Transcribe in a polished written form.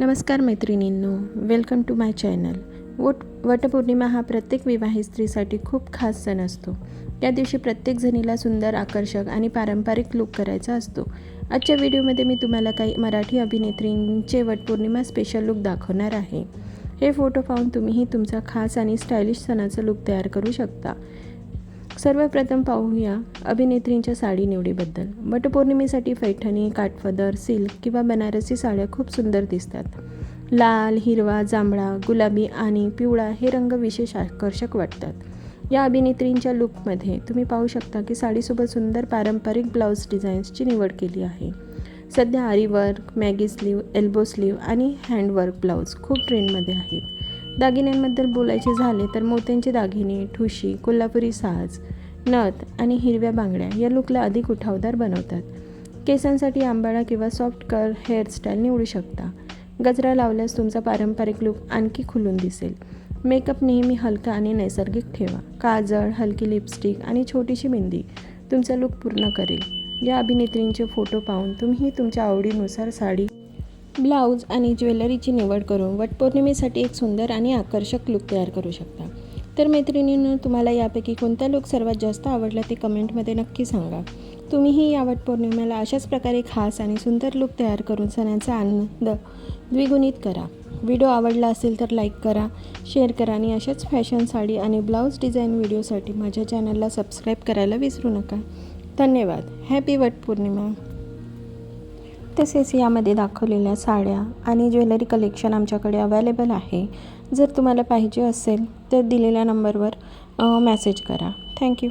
नमस्कार मैत्रिणींनो, welcome to my channel. Vatpurnima हा प्रत्येक विवाहित स्त्रीसाठी खूप खास सण असतो. या दिवशी प्रत्येक जणीला सुंदर, आकर्षक आणि पारंपरिक लूक करायचा असतो. आजच्या व्हिडिओमध्ये मी तुम्हाला काही मराठी अभिनेत्रींचे वटपौर्णिमा स्पेशल लूक दाखवणार आहे. हे फोटो पाहून तुम्हीही तुमचा खास आणि स्टायलिश सणाचा लूक तयार करू शकता. सर्वप्रथम पाहूया अभिनेत्रींच्या साडी निवडीबद्दल. वटपौर्णिमेसाठी पैठणी, काठपदर, सिल्क किंवा बनारसी साड्या खूप सुंदर दिसतात. लाल, हिरवा, जांभळा, गुलाबी आणि पिवळा हे रंग विशेष आकर्षक वाटतात. या अभिनेत्रींच्या लूकमध्ये तुम्ही पाहू शकता की साडीसोबत सुंदर पारंपरिक ब्लाऊज डिझाईन्सची निवड केली आहे. सध्या आरी work, Maggi slew, elbow slew आणि हँडवर्क ब्लाऊज खूप ट्रेंडमध्ये आहेत. दागिन्यांबद्दल बोलायचे झाले तर मोत्यांचे दागिने, ठुशी, कोल्हापुरी साज, नथ आणि हिरव्या बांगड्या या लूकला अधिक उठावदार बनवतात. केसांसाठी आंबाळा किंवा सॉफ्ट कर्ल हेअरस्टाईल निवडू शकता. गजरा लावल्यास तुमचा पारंपरिक लूक आणखी खुलून दिसेल. मेकअप नेहमी हलका आणि नैसर्गिक ठेवा. काजळ, हलकी लिपस्टिक आणि छोटीशी मेहंदी तुमचा लूक पूर्ण करेल. या अभिनेत्रींचे फोटो पाहून तुम्हीही तुमच्या आवडीनुसार साडी, ब्लाऊज आणि ज्वेलरीची निवड करून वटपौर्णिमेसाठी एक सुंदर आणि आकर्षक लूक तयार करू शकता. तर मैत्रिणींनो, तुम्हाला यापैकी कोणता लूक सर्वात जास्त आवडला ते कमेंटमध्ये नक्की सांगा. तुम्हीही या वटपौर्णिमेला अशाच प्रकारे खास आणि सुंदर लूक तयार करून सणाचा आनंद द्विगुणित करा. व्हिडिओ आवडला असेल तर लाईक करा, शेअर करा आणि अशाच फॅशन, साडी आणि ब्लाऊज डिझाईन व्हिडिओसाठी माझ्या चॅनलला सबस्क्राईब करायला विसरू नका. धन्यवाद. हॅपी वटपौर्णिमा. तसेच यामध्ये दाखवलेल्या साड्या आणि ज्वेलरी कलेक्शन आमच्याकडे अवेलेबल आहे. जर तुम्हाला पाहिजे असेल तर दिलेल्या नंबरवर मेसेज करा. थँक्यू.